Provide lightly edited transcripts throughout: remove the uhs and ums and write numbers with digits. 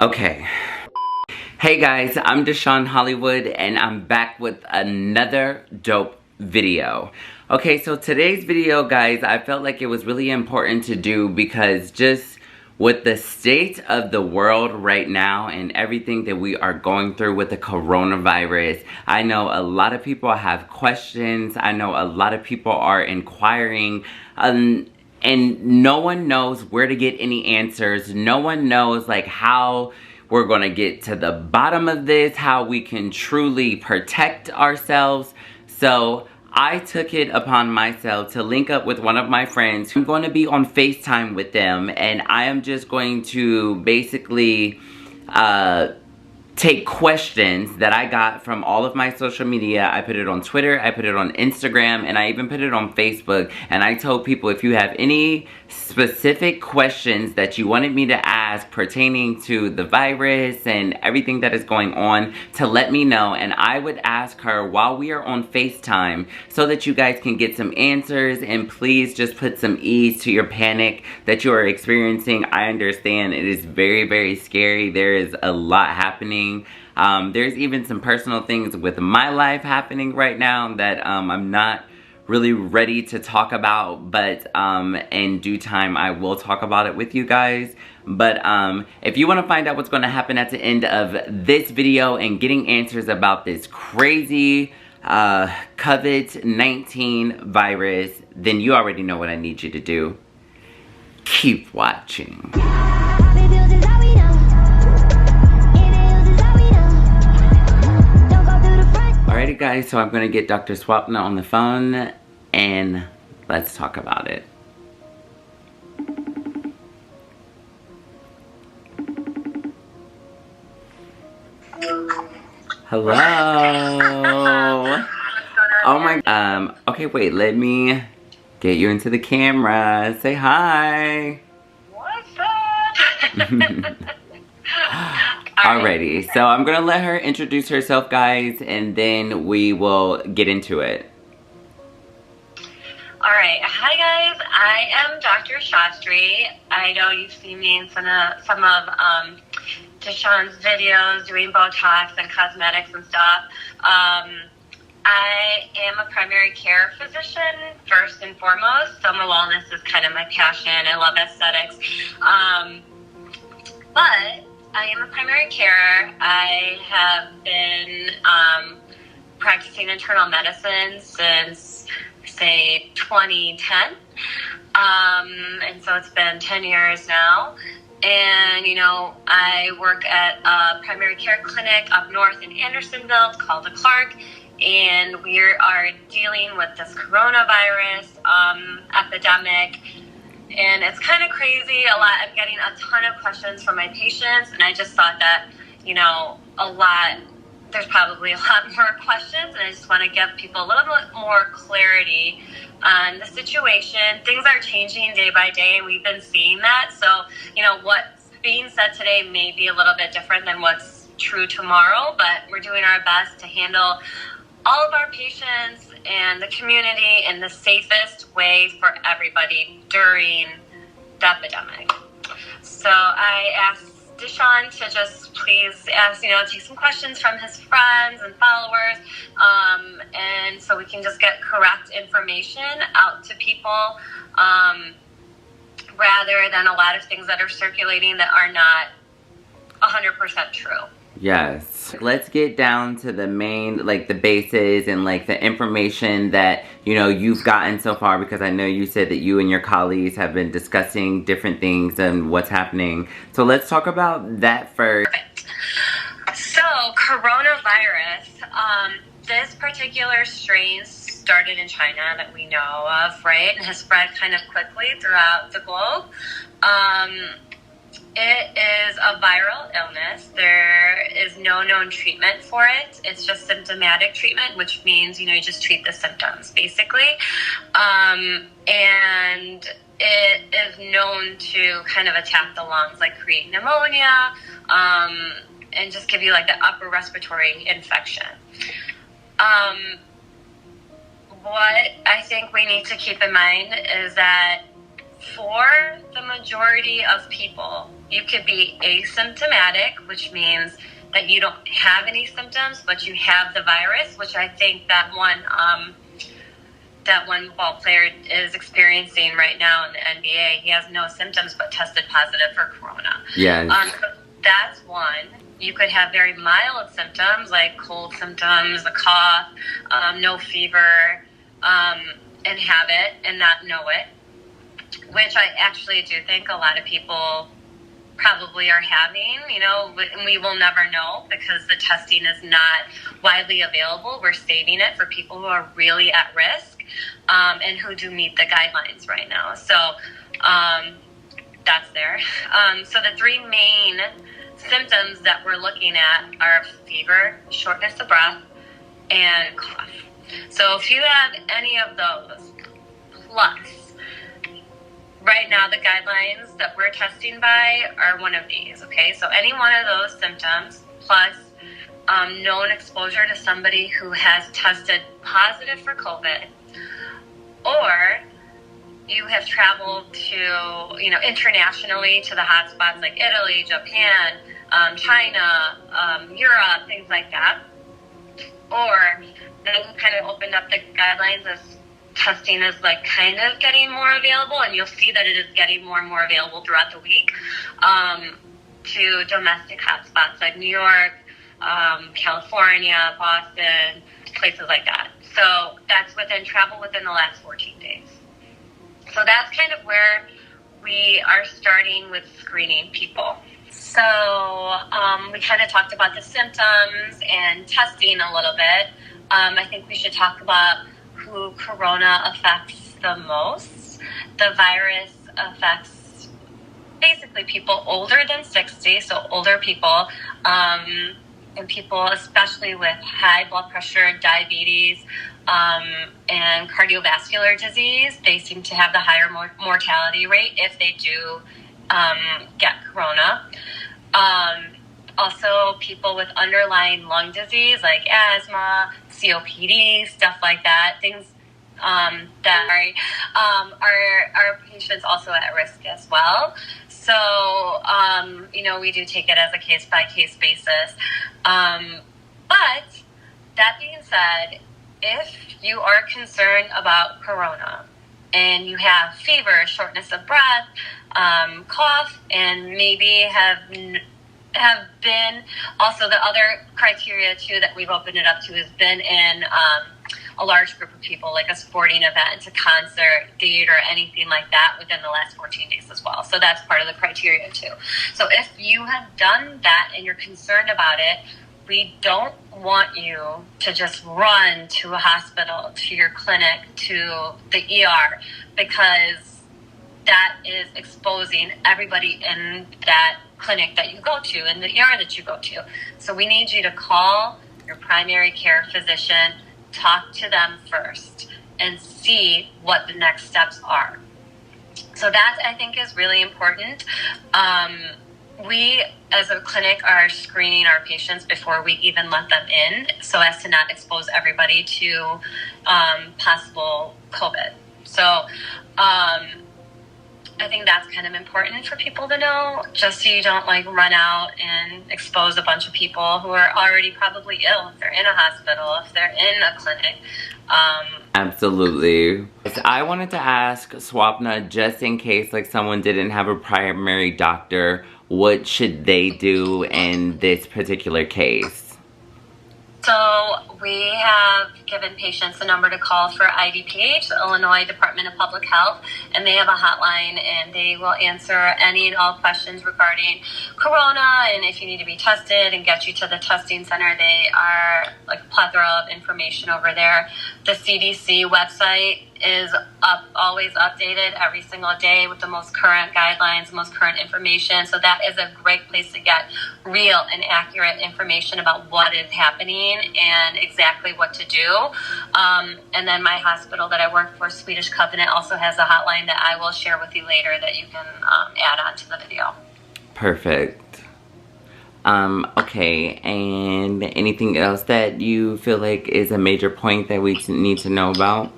Okay. Hey guys, I'm Deshaun Hollywood and I'm back with another dope video. Okay, so today's video, guys, I felt like it was really important to do because just with the state of the world right now and everything that we are going through with the coronavirus, I know a lot of people have questions. I know a lot of people are inquiring, and no one knows where to get any answers. No one knows like how we're gonna get to the bottom of this, how we can truly protect ourselves. So I took it upon myself to link up with one of my friends. I'm going to be on FaceTime with them, and I am just going to basically take questions that I got from all of my social media. I put it on Twitter, I put it on Instagram, and I even put it on Facebook. And I told people, if you have any specific questions that you wanted me to ask pertaining to the virus and everything that is going on, to let me know. And I would ask her while we are on FaceTime so that you guys can get some answers. And please just put some ease to your panic that you are experiencing. I understand it is very, very scary. There is a lot happening. There's even some personal things with my life happening right now that I'm not really ready to talk about, but in due time I will talk about it with you guys. But if you want to find out what's going to happen at the end of this video and getting answers about this crazy COVID-19 virus, then you already know what I need you to do. Keep watching. Alrighty guys, so I'm going to get Dr. Swapna on the phone and let's talk about it. Hello. Oh my, okay, wait, let me get you into the camera. Say hi. What's up? Alrighty, so I'm gonna let her introduce herself, guys, and then we will get into it. Alright, hi guys, I am Dr. Shastri. I know you've seen me in some of Deshaun's videos doing Botox and cosmetics and stuff. I am a primary care physician, first and foremost. Summer wellness is kind of my passion. I love aesthetics. But I am a primary carer. I have been practicing internal medicine since, say, 2010. And so it's been 10 years now. And, you know, I work at a primary care clinic up north in Andersonville called the Clark. And we are dealing with this coronavirus epidemic. And it's kind of crazy. I'm getting a ton of questions from my patients, and I just thought that, you know, there's probably a lot more questions, and I just want to give people a little bit more clarity on the situation. Things are changing day by day, and we've been seeing that. So, you know, what's being said today may be a little bit different than what's true tomorrow, but we're doing our best to handle all of our patients and the community in the safest way for everybody during the epidemic. So I asked Deshaun to just please take some questions from his friends and followers, and so we can just get correct information out to people, rather than a lot of things that are circulating that are not 100% true. Yes. Let's get down to the main, like the bases and like the information that, you know, you've gotten so far, because I know you said that you and your colleagues have been discussing different things and what's happening. So let's talk about that first. Perfect. So coronavirus, this particular strain started in China that we know of, right? And has spread kind of quickly throughout the globe. It is a viral illness. There is no known treatment for it. It's just symptomatic treatment, which means, you know, you just treat the symptoms, basically. And it is known to kind of attack the lungs, like create pneumonia, and just give you like the upper respiratory infection. What I think we need to keep in mind is that for the majority of people, you could be asymptomatic, which means that you don't have any symptoms, but you have the virus, which I think that one ball player is experiencing right now in the NBA. He has no symptoms but tested positive for corona. Yes. So that's one. You could have very mild symptoms like cold symptoms, a cough, no fever, and have it and not know it, which I actually do think a lot of people probably are having, and we will never know because the testing is not widely available. We're saving it for people who are really at risk and who do meet the guidelines right now. So that's there. So the three main symptoms that we're looking at are fever, shortness of breath, and cough. So if you have any of those, plus right now the guidelines that we're testing by are one of these, okay? So any one of those symptoms, plus known exposure to somebody who has tested positive for COVID, or you have traveled to, internationally to the hotspots like Italy, Japan, China, Europe, things like that. Or then kind of opened up the guidelines as testing is like kind of getting more available, and you'll see that it is getting more and more available throughout the week to domestic hotspots like New York, California, Boston, places like that. So that's travel within the last 14 days. So that's kind of where we are starting with screening people. So we kind of talked about the symptoms and testing a little bit. I think we should talk about who corona affects the most. The virus affects basically people older than 60, so older people, and people especially with high blood pressure, diabetes, and cardiovascular disease. They seem to have the higher mortality rate if they do get corona. Also, people with underlying lung disease like asthma, COPD, stuff like that, things that are patients also at risk as well. So, we do take it as a case-by-case basis. But that being said, if you are concerned about corona and you have fever, shortness of breath, cough, and maybe have been, also the other criteria too that we've opened it up to has been in a large group of people, like a sporting event, a concert, theater, anything like that within the last 14 days as well. So that's part of the criteria too. So if you have done that and you're concerned about it, we don't want you to just run to a hospital, to your clinic, to the ER, because that is exposing everybody in that clinic that you go to, in the ER that you go to. So we need you to call your primary care physician, talk to them first, and see what the next steps are. So that, I think, is really important. We, as a clinic, are screening our patients before we even let them in, so as to not expose everybody to possible COVID. So I think that's kind of important for people to know, just so you don't run out and expose a bunch of people who are already probably ill if they're in a hospital, if they're in a clinic. Absolutely. I wanted to ask Swapna, just in case someone didn't have a primary doctor, what should they do in this particular case? So we have given patients a number to call for IDPH, the Illinois Department of Public Health, and they have a hotline, and they will answer any and all questions regarding corona, and if you need to be tested, and get you to the testing center. They are a plethora of information over there. The CDC website is always updated every single day with the most current guidelines, most current information. So that is a great place to get real and accurate information about what is happening and exactly what to do. And then my hospital that I work for, Swedish Covenant, also has a hotline that I will share with you later that you can add on to the video. Perfect. Okay, and anything else that you feel like is a major point that we need to know about?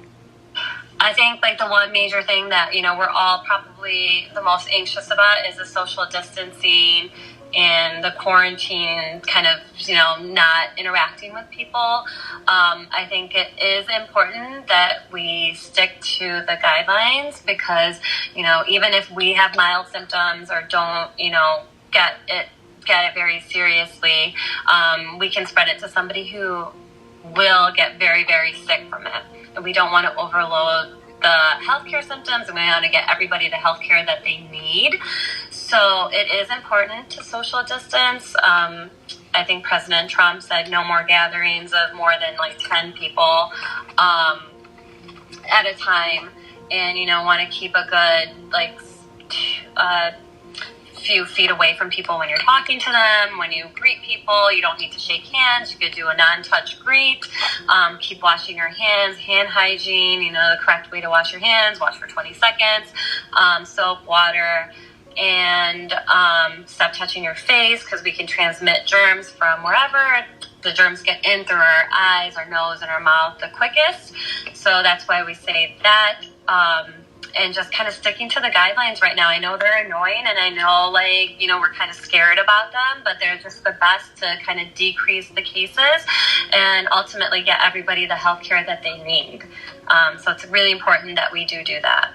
I think like the one major thing that, you know, we're all probably the most anxious about is the social distancing and the quarantine, kind of, you know, not interacting with people. I think it is important that we stick to the guidelines because, you know, even if we have mild symptoms or don't, you know, get it very seriously, we can spread it to somebody who will get very, very sick from it. And we don't want to overload the healthcare symptoms, and we want to get everybody the healthcare that they need. So it is important to social distance. I think President Trump said no more gatherings of more than like 10 people at a time, and, you know, want to keep a good like few feet away from people when you're talking to them. When you greet people, you don't need to shake hands. You could do a non-touch greet. Keep washing your hands, hand hygiene, you know, the correct way to wash your hands, wash for 20 seconds, soap, water, and stop touching your face because we can transmit germs from wherever. The germs get in through our eyes, our nose, and our mouth the quickest. So that's why we say that. And just kind of sticking to the guidelines right now. I know they're annoying, and I know, like, you know, we're kind of scared about them, but they're just the best to kind of decrease the cases and ultimately get everybody the health care that they need. So it's really important that we do that.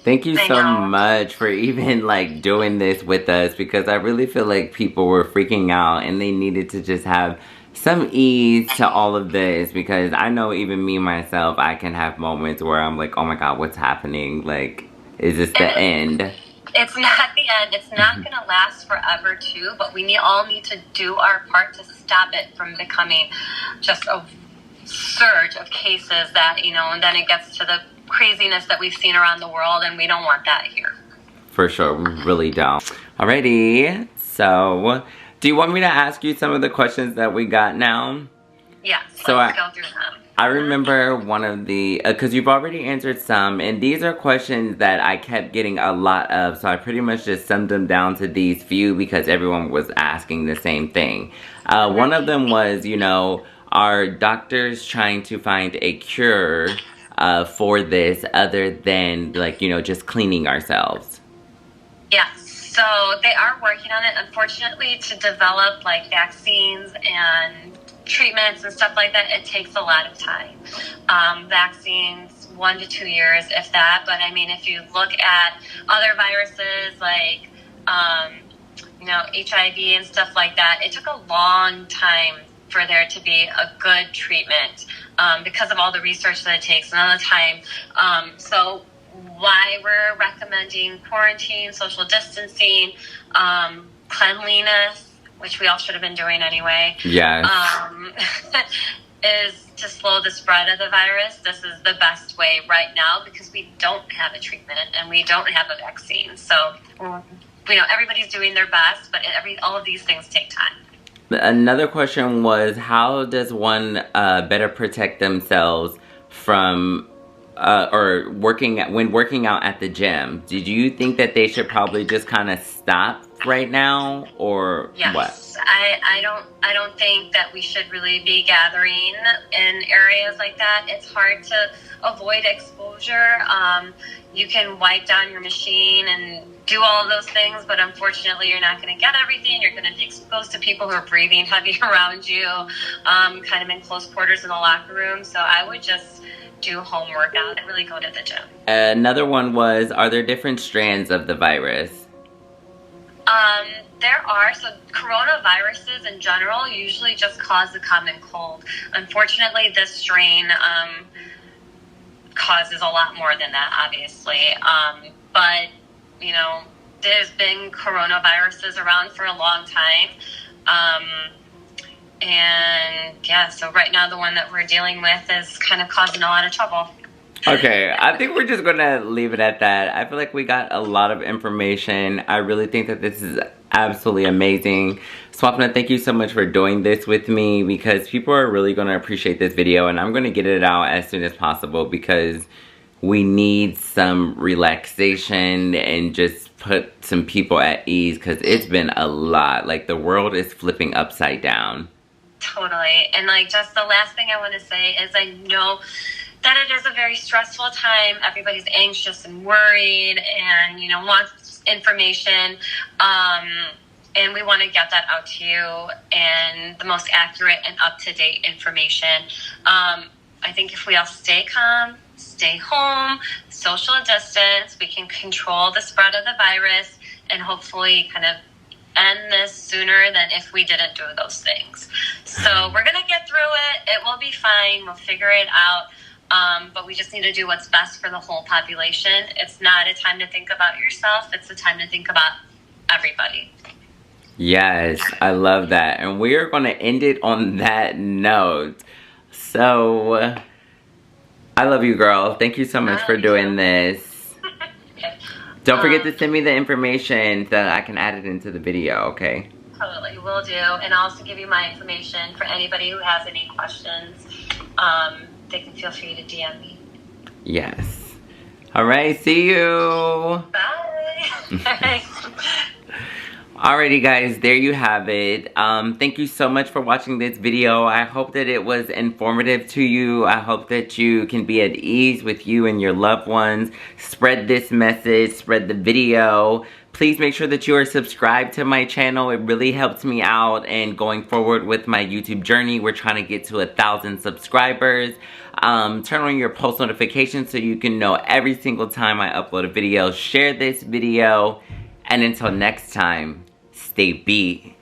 Thank you so much for even like doing this with us, because I really feel like people were freaking out and they needed to just have some ease to all of this, because I know even me myself, I can have moments where I'm like, oh my god, what's happening? Like, is this the end? It's not the end. It's not going to last forever too, but we all need to do our part to stop it from becoming just a surge of cases that, you know, and then it gets to the craziness that we've seen around the world, and we don't want that here. For sure, we really don't. Alrighty, so do you want me to ask you some of the questions that we got now? Yes, let's go through them. I remember one of the, because you've already answered some, and these are questions that I kept getting a lot of, so I pretty much just summed them down to these few because everyone was asking the same thing. One of them was, you know, are doctors trying to find a cure for this other than, like, you know, just cleaning ourselves? Yes. So they are working on it, unfortunately, to develop like vaccines and treatments and stuff like that. It takes a lot of time. Vaccines, 1 to 2 years, if that. But I mean, if you look at other viruses like, you know, HIV and stuff like that, it took a long time for there to be a good treatment because of all the research that it takes and all the time. So why we're recommending quarantine, social distancing, cleanliness, which we all should have been doing anyway. Yes. Is to slow the spread of the virus. This is the best way right now because we don't have a treatment and we don't have a vaccine. So, you know, everybody's doing their best, but all of these things take time. Another question was, how does one better protect themselves from or working out at the gym? Did you think that they should probably just kind of stop right now, or yes. What? I don't think that we should really be gathering in areas like that. It's hard to avoid exposure. You can wipe down your machine and do all of those things, but unfortunately you're not going to get everything. You're going to be exposed to people who are breathing heavy around you, kind of in close quarters in the locker room. So I would just do home workout and really go to the gym. Another one was, are there different strands of the virus? There are. So coronaviruses in general usually just cause the common cold. Unfortunately, this strain causes a lot more than that, obviously. But, you know, there's been coronaviruses around for a long time. And yeah, so right now the one that we're dealing with is kind of causing a lot of trouble. Okay, I think we're just gonna leave it at that. I feel like we got a lot of information. I really think that this is absolutely amazing. Swapna, thank you so much for doing this with me, because people are really gonna appreciate this video, and I'm gonna get it out as soon as possible because we need some relaxation and just put some people at ease, because it's been a lot. Like, the world is flipping upside down. Totally. And like, just the last thing I want to say is, I know that it is a very stressful time. Everybody's anxious and worried and, you know, wants information. And we want to get that out to you and the most accurate and up-to-date information. I think if we all stay calm, stay home, social distance, we can control the spread of the virus and hopefully kind of end this sooner than if we didn't do those things. So we're going to get through it. It will be fine. We'll figure it out. But we just need to do what's best for the whole population. It's not a time to think about yourself. It's a time to think about everybody. Yes, I love that. And we are going to end it on that note. So, I love you, girl. Thank you so much for doing this. Don't forget to send me the information so that I can add it into the video, okay? Totally, will do. And I'll also give you my information for anybody who has any questions. They can feel free to DM me. Yes. All right, see you. Bye. Alrighty guys, there you have it. Thank you so much for watching this video. I hope that it was informative to you. I hope that you can be at ease with you and your loved ones. Spread this message, spread the video. Please make sure that you are subscribed to my channel. It really helps me out and going forward with my YouTube journey. We're trying to get to 1,000 subscribers. Turn on your post notifications so you can know every single time I upload a video. Share this video. And until next time, stay beat.